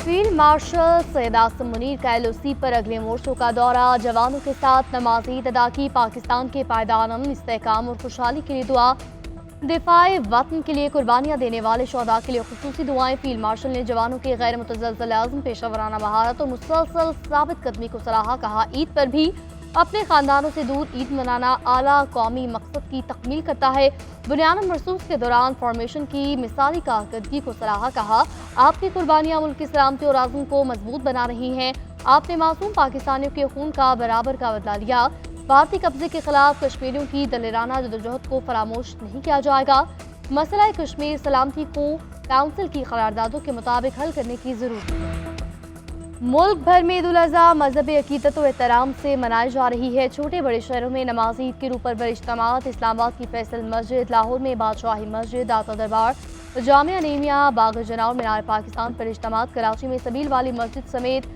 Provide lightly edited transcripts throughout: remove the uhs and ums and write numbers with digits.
Field marshal Syed Asim Munir का LOC पर अगले मोर्चों का दौरा। जवानों के साथ नमाज ईद अदा की। पाकिस्तान के पायदान अमन, इस्तेहकाम और खुशहाली के लिए दुआ। दिफाए वतन के लिए कुर्बानियां देने वाले शोहदा के लिए खुसूसी दुआएं। फील्ड मार्शल ने जवानों की गैर मुतज़लज़ल आज़म, पेशावराना महारत और मुसलसल साबित कदमी को सराहा। कहा, ईद पर भी अपने खानदानों से दूर ईद मनाना आला कौमी मकसद की तकमील करता है। बुनियाद मरसूख के दौरान फॉर्मेशन की मिसाली कारकर्दगी को सराहा। कहा, आपकी कुर्बानियां मुल्क की सलामती और आज़म को मजबूत बना रही हैं। आपने मासूम पाकिस्तानियों के खून का बराबर का बदला लिया। भारतीय कब्जे के खिलाफ कश्मीरियों की दलेराना जदोजहद को फरामोश नहीं किया जाएगा। मसला कश्मीर सलामती को काउंसिल की करारदादों के मुताबिक हल करने की जरूरत है। मुल्क भर में ईद उल अज़हा मजहबी अकीदत और एहतराम से मनाई जा रही है। छोटे बड़े शहरों में नमाज ईद के रूप पर इज्तिमात। इस्लामाबाद की फैसल मस्जिद, लाहौर में बादशाही मस्जिद, दाता दरबार, जामिया नेमिया, बाग जनाह और मीनार पाकिस्तान पर इज्तिमात। कराची में सबील वाली मस्जिद समेत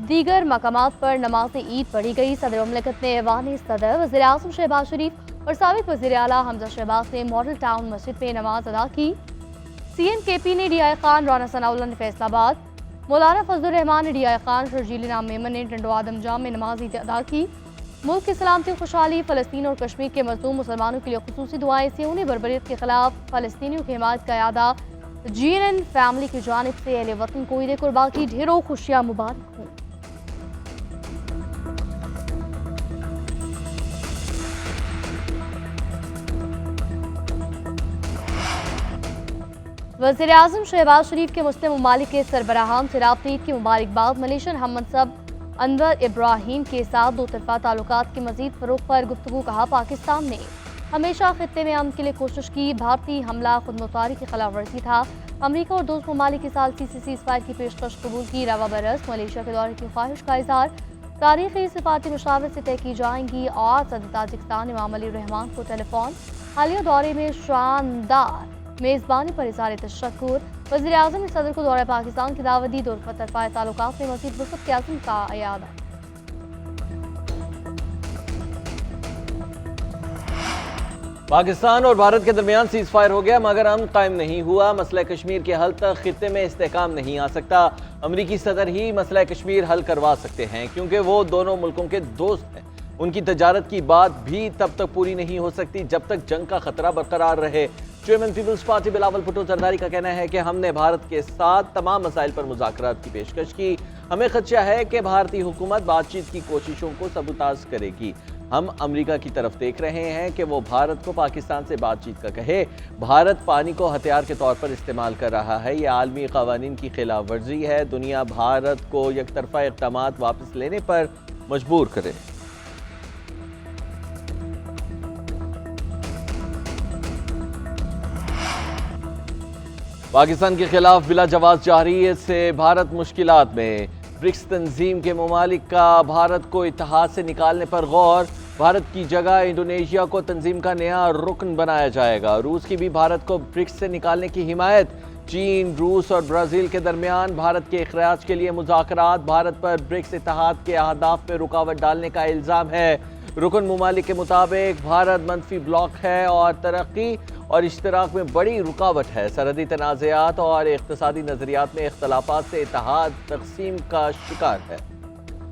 दीगर मकामात पर नमाज ईद पढ़ी गई। सदर मुमलिकत ने ऐवान सदर वज़ीर आज़म शहबाज शरीफ और साबिक वज़ीर आला हमजा शहबाज ने मॉडल टाउन मस्जिद में नमाज अदा की। CM-KP ने DI खान, राना सनाउल्लाह ने फैसलाबाद, मौलाना फजलुर रहमान ने DI खान, शर्जील नाम मेमन ने टंडो आदम जाम में नमाज ईद अदा की। मुल्क की सलामती, खुशहाली, फ़लस्तीन और कश्मीर के मज़लूम मुसलमानों के लिए खुसूसी दुआएं। सियोनी बर्बरियत के खिलाफ फ़लस्तीनियों की हिमायत का यादा। GNN फैमिली की जानिब से अहले वतन को ईद कुर्बान की ढेरों खुशियाँ मुबारक हों। वज़ीर आज़म शहबाज शरीफ के मुस्लिम ममालिक के सरबराहान से राब्ते ईद की मुबारकबाद। मलेशियन हम मनसब अनवर इब्राहीम के साथ दो तरफा ताल्लुकात की मज़ीद फ़रोग़ पर गुफ्तगू। कहा, पाकिस्तान ने हमेशा खित्ते में अमन के लिए कोशिश की। भारतीय हमला खुदमुख्तारी की खिलाफ वर्जी था। अमरीका और दोस्त ममालिक के साथ सीज़फायर की पेशकश कबूल की। रवा बरस मलेशिया के दौरे की ख्वाहिश का इज़हार। तारीख़ी सिफाती मुशावरत से तय की जाएंगी। और सदर ताजिकिस्तान इमाम अली रहमान को टेलीफोन। हालिया दौरे में शानदार मेज़बानी पर इज़हार तशक्कुर। वज़ीर आज़म ने सदर को दौरा पाकिस्तान की दावत दी। दो तरफ़ा ताल्लुकात में मज़ीद वसअत के अज़्म का इयादा। पाकिस्तान और भारत के दरमियान सीज़फायर हो गया मगर अमन कायम नहीं हुआ। मसला कश्मीर के हल तक खित्ते में इस्तेहकाम नहीं आ सकता। अमरीकी सदर ही मसला कश्मीर हल करवा सकते हैं क्योंकि वो दोनों मुल्कों के दोस्त हैं। उनकी तजारत की बात भी तब तक पूरी नहीं हो सकती जब तक जंग का खतरा बरकरार रहे। चेयरमैन पीपल्स पार्टी बिलावल भुट्टो जरदारी का कहना है कि हमने भारत के साथ तमाम मसाइल पर मुज़ाकरात की पेशकश की। हमें खदशा है कि भारतीय हुकूमत बातचीत की कोशिशों को सबूताज करेगी। हम अमेरिका की तरफ देख रहे हैं कि वो भारत को पाकिस्तान से बातचीत का कहे। भारत पानी को हथियार के तौर पर इस्तेमाल कर रहा है। ये आलमी क़वानीन की खिलाफ वर्जी है। दुनिया भारत को यकतरफा इक़दामात वापस लेने पर मजबूर करे। पाकिस्तान के खिलाफ बिला जवाब जारी से भारत मुश्किलात में। ब्रिक्स तंजीम के ममालिक का भारत को इत्तेहाद से निकालने पर गौर। भारत की जगह इंडोनेशिया को तंजीम का नया रुकन बनाया जाएगा। रूस की भी भारत को ब्रिक्स से निकालने की हिमायत। चीन, रूस और ब्राज़ील के दरमियान भारत के इखराज के लिए मुज़ाकरात। भारत पर ब्रिक्स इत्तेहाद के अहदाफ में रुकावट डालने का इल्ज़ाम है। रुकन ममालिक के मुताबिक भारत मनफी ब्लॉक है और तरक्की और इश्तराक में बड़ी रुकावट है। सरहदी तनाज़ात और इक़्तिसादी नज़रियात में इख्तलाफात से इत्तेहाद तक़सीम का शिकार है।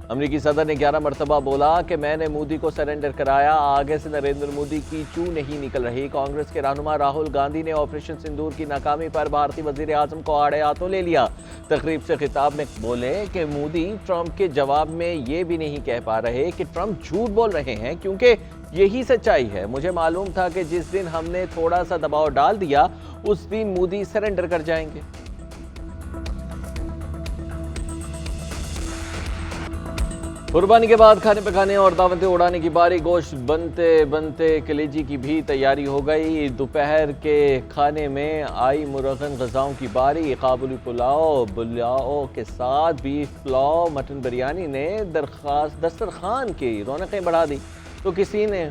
अमरीकी सदर ने 11 मरतबा बोला कि मैंने मोदी को सरेंडर कराया। आगे से नरेंद्र मोदी की चू नहीं निकल रही। कांग्रेस के रहनुमा राहुल गांधी ने ऑपरेशन सिंदूर की नाकामी पर भारतीय वज़ीर आज़म को आड़े हाथों ले लिया। तकरीब से खिताब में बोले कि मोदी ट्रंप के जवाब में ये भी नहीं कह पा रहे कि ट्रंप झूठ बोल रहे हैं क्योंकि यही सच्चाई है। मुझे मालूम था कि जिस दिन हमने थोड़ा सा दबाव डाल दिया उस दिन मोदी सरेंडर कर जाएंगे। कुर्बानी के बाद खाने पकाने और दावतें उड़ाने की बारी। गोश्त बनते बनते कलेजी की भी तैयारी हो गई। दोपहर के खाने में आई मुरगन गज़ाओं की बारी। काबुली पुलाव के साथ बीफ पुलाव, मटन बिरयानी ने दस्तरखान की रौनकें बढ़ा दी तो किसी ने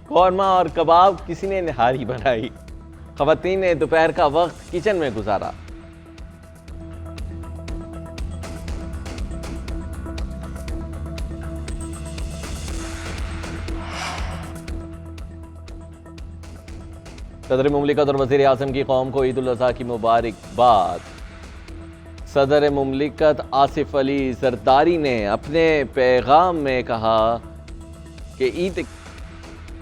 कौरमा और कबाब, किसी ने निहारी बनाई। ख़वातीन ने दोपहर का वक्त किचन में गुजारा। सदर मुमलिकत और वज़ीर आज़म की कौम को ईद उल अज़हा की मुबारकबाद। सदर मुमलिकत आसिफ अली जरदारी ने अपने पैगाम में कहा कि ईद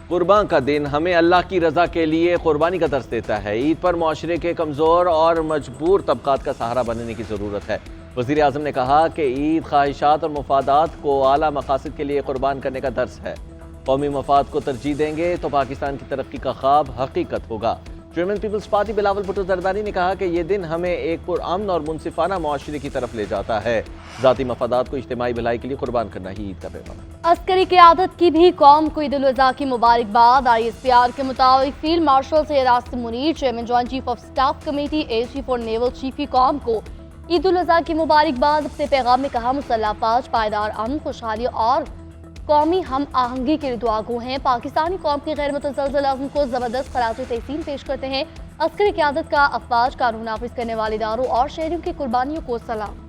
कुर्बान का दिन हमें अल्लाह की रज़ा के लिए कुर्बानी का दर्स देता है। ईद पर मुआशरे के कमज़ोर और मजबूर तबकात का सहारा बनने की ज़रूरत है। वज़ीर आज़म ने कहा कि ईद ख्वाहिशात और मफादात को आला मकासद के लिए कुर्बान करने का दर्स है। कौमी मफाद को तरजीह देंगे तो पाकिस्तान की तरक्की का ख्वाब हकीकत होगा। चेयरमैन पीपल्स पार्टी बिलावल भुट्टो जरदारी ने कहा कि ये दिन हमें एक पुरअमन और मुनसिफाना मुआशरे की तरफ ले जाता है। ज़ाती मफादात को इज्तिमाई भलाई के लिए कुर्बान करना ही ईद का पैगाम है। अस्करी क़यादत की भी कौम को ईद उल अज़हा की मुबारकबाद। ISPR के मुताबिक field marshal Syed Asim Munir, chairman joint chief of staff committee, air chief और नेवल चीफ की कौम को ईद उल अज़हा की मुबारकबाद। अपने पैगाम में कहा, मुसल्लह फौज पायदार अमन, खुशहाली और कौमी हम आहंगी के लिए दुआगो हैं। पाकिस्तानी कौम की गैर मुतज़लज़ल अज़्म को ज़बरदस्त खराज तहसीन पेश करते हैं। अस्करी क़यादत का अफवाज, कानून नाफिज करने वाले इदारों और शहरियों की कुर्बानियों को सलाम।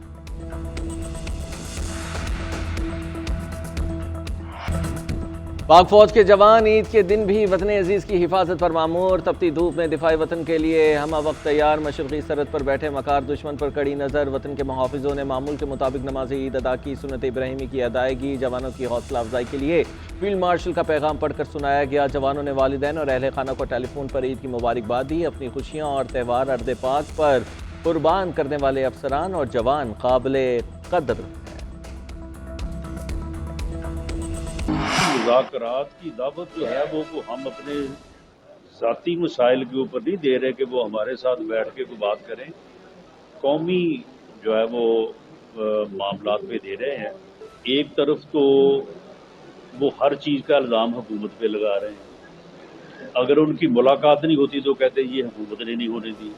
पाक फौज के जवान ईद के दिन भी वतन अजीज की हिफाजत पर मामूर। तपती धूप में दिफाई वतन के लिए हम वक्त तैयार। मशरक़ी सरहद पर बैठे मकार दुश्मन पर कड़ी नज़र। वतन के मुहाफ़िज़ों ने मामूल के मुताबिक नमाज ईद अदा की। सुन्नत इब्राहिमी की अदायगी। जवानों की हौसला अफजाई के लिए फील्ड मार्शल का पैगाम पढ़कर सुनाया गया। जवानों ने वालिदैन और अहले खाना को टेलीफोन पर ईद की मुबारकबाद दी। अपनी खुशियाँ और त्यौहार अर्द पाक पर कुर्बान करने वाले अफसरान और जवान काबिल कदर। मुज़ाकरात की दावत जो है वो हम अपने ज़ाती मसाइल के ऊपर नहीं दे रहे कि वो हमारे साथ बैठ के कोई बात करें। कौमी जो है वो मामलात पे दे रहे हैं। एक तरफ तो वो हर चीज़ का इल्ज़ाम हुकूमत पे लगा रहे हैं। अगर उनकी मुलाकात नहीं होती तो कहते ये हुकूमत ने नहीं होने दी।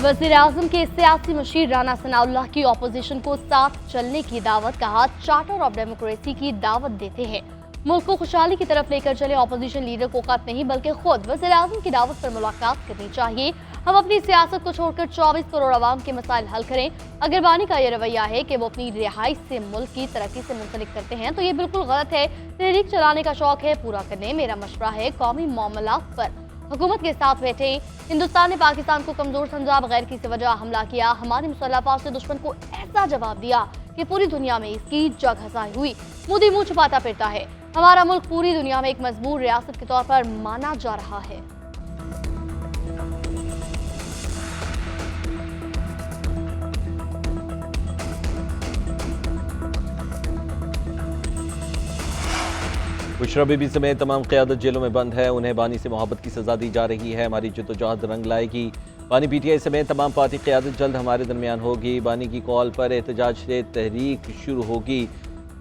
वज़ीर आज़म के सियासी मशीर राना सनाउल्लाह की अपोजिशन को साथ चलने की दावत। कहा, चार्टर ऑफ डेमोक्रेसी की दावत देते हैं। मुल्क को खुशहाली की तरफ लेकर चले। अपोजिशन लीडर को खत नहीं बल्कि खुद वज़ीर आज़म की दावत पर मुलाकात करनी चाहिए। हम अपनी सियासत को छोड़कर 24 करोड़ आवाम के मसाइल हल करें। अगर बानी का यह रवैया है कि वो अपनी रिहाई से मुल्क की तरक्की से मुंसलिक करते हैं तो ये बिल्कुल गलत है। तहरीक चलाने का शौक है, पूरा करने। मेरा मशवरा है कौमी मामलात पर हुकूमत के साथ बैठे। हिंदुस्तान ने पाकिस्तान को कमजोर समझा, बगैर किसी वजह हमला किया। हमारी मुसल्लह फौज ने दुश्मन को ऐसा जवाब दिया कि पूरी दुनिया में इसकी जग हसाई हुई। मोदी मुंह छुपाता फिरता है। हमारा मुल्क पूरी दुनिया में एक मजबूर रियासत के तौर पर माना जा रहा है। बुशरा बीबी समेत तमाम क़यादत जेलों में बंद है। उन्हें बानी से मोहब्बत की सजा दी जा रही है। हमारी जद्दोजहद रंग लाएगी। बानी PTI समेत तमाम पार्टी क़यादत जल्द हमारे दरमियान होगी। बानी की कॉल पर एहतजाज से तहरीक शुरू होगी।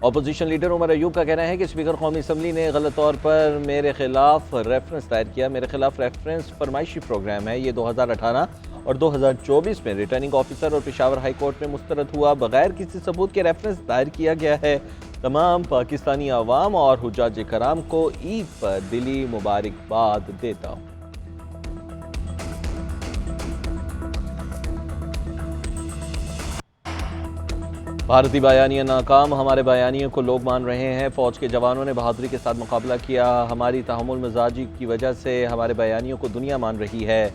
अपोजिशन लीडर उमर अयूब का कहना है कि स्पीकर कौमी असम्बली ने गलत तौर पर मेरे खिलाफ रेफरेंस दायर किया। मेरे खिलाफ रेफरेंस फरमाइशी प्रोग्राम है। ये 2018 और 2024 में रिटर्निंग ऑफिसर और पेशावर हाई कोर्ट में मुस्तरद हुआ। बगैर किसी सबूत के रेफरेंस दायर किया गया है। तमाम पाकिस्तानी अवाम और हुज्जाज कराम को ईद पर दिली मुबारकबाद देता हूँ। भारतीय बयानिया नाकाम। हमारे बयानियों को लोग मान रहे हैं। फौज के जवानों ने बहादुरी के साथ मुकाबला किया। हमारी तहम्मुल मिजाजी की वजह से हमारे बयानियों को दुनिया मान रही है।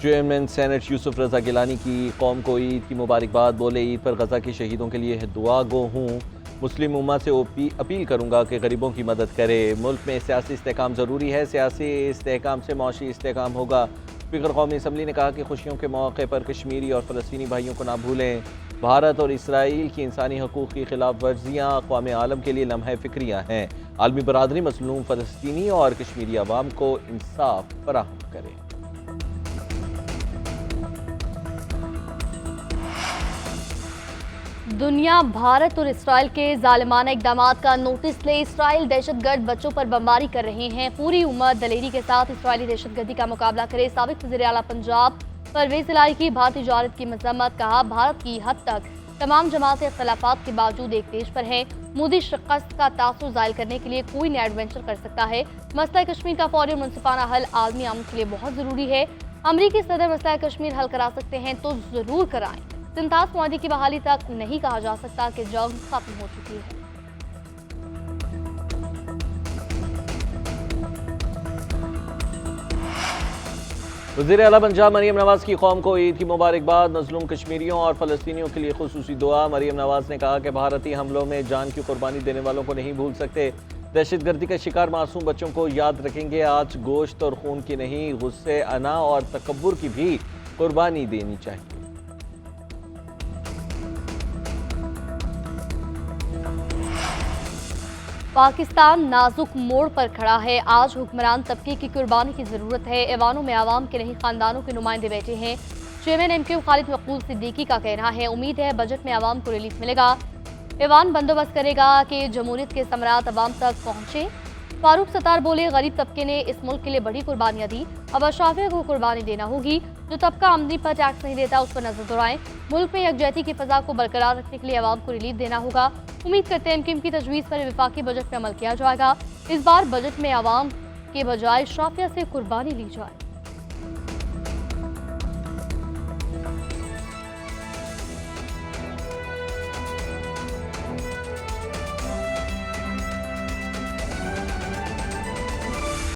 चेयरमैन सेनेट यूसुफ रजा गिलानी की कौम को ईद की मुबारकबाद। बोले, ईद पर गजा के शहीदों के लिए दुआ गो हूँ। मुस्लिम उम्मा से अपील करूँगा कि गरीबों की मदद करे। मुल्क में सियासी इस्तेहकाम ज़रूरी है। सियासी इस्तेहकाम से मौशी इस्तेहकाम होगा। स्पीकर कौमी असम्बली ने कहा कि खुशियों के मौके पर कश्मीरी और फ़लस्तीनी भाइयों को ना भूलें। भारत और इसराइल की इंसानी हकूक़ की खिलाफ वर्जियाँ अक़वाम आलम के लिए लम्हे फ़िक्रियाँ हैं। आलमी बरादरी मज़लूम फ़लस्तीनी और कश्मीरी अवाम को इंसाफ फराहम करे। दुनिया भारत और इसराइल के जालिमाना इक़दामात का नोटिस ले। इसराइल दहशतगर्द बच्चों पर बमबारी कर रहे हैं। पूरी उम्मत दलेरी के साथ इसराइली दहशतगर्दी का मुकाबला करे। साबिक़ वज़ीर आला पंजाब परवेज़ इलाही की भारतीय जारत की मज़म्मत। कहा, भारत की हद तक तमाम जमात इख्तलाफात के बावजूद एक देश पर है। मोदी शिकस्त का तासुर ज़ाहिर करने के लिए कोई नया एडवेंचर कर सकता है। मसला कश्मीर का फौरी और मुनसिफाना हल आलमी अमन के लिए बहुत ज़रूरी है। अमरीकी सदर मसला कश्मीर हल करा सकते हैं तो ज़रूर कराएं। सिंतास मुआहदे की बहाली तक नहीं कहा जा सकता कि जंग खत्म हो चुकी है। वज़ीर आला पंजाब मरीम नवाज की कौम को ईद की मुबारकबाद। मजलूम कश्मीरियों और फ़लस्तीनियों के लिए खुसूसी दुआ। मरीम नवाज ने कहा कि भारतीय हमलों में जान की कुर्बानी देने वालों को नहीं भूल सकते। दहशतगर्दी का शिकार मासूम बच्चों को याद रखेंगे। आज गोश्त और खून की नहीं, गुस्से, अना और तकब्बुर की भी कुर्बानी देनी चाहिए। पाकिस्तान नाजुक मोड़ पर खड़ा है। आज हुक्मरान तबके की कुर्बानी की जरूरत है। ऐवानों में आवाम के नहीं खानदानों के नुमाइंदे बैठे हैं। चेयरमैन MQ खालिद मकबूल सिद्दीकी का कहना है, उम्मीद है बजट में आवाम को रिलीफ मिलेगा। ऐवान बंदोबस्त करेगा कि जमहूरियत के समरात आवाम तक पहुंचे। फारूक सत्तार बोले, गरीब तबके ने इस मुल्क के लिए बड़ी कुर्बानियां दी, अब अशराफिया को कुर्बानी देना होगी। जो तबका आमदनी पर टैक्स नहीं देता उस पर नजर दौड़ाएं। मुल्क में यकजहती की फजा को बरकरार रखने के लिए आवाम को रिलीफ देना होगा। उम्मीद करते हैं MQ की तजवीज़ पर विफाकी बजट में अमल किया जाएगा। इस बार बजट में आवाम के बजाय अशराफिया से कुर्बानी ली जाए।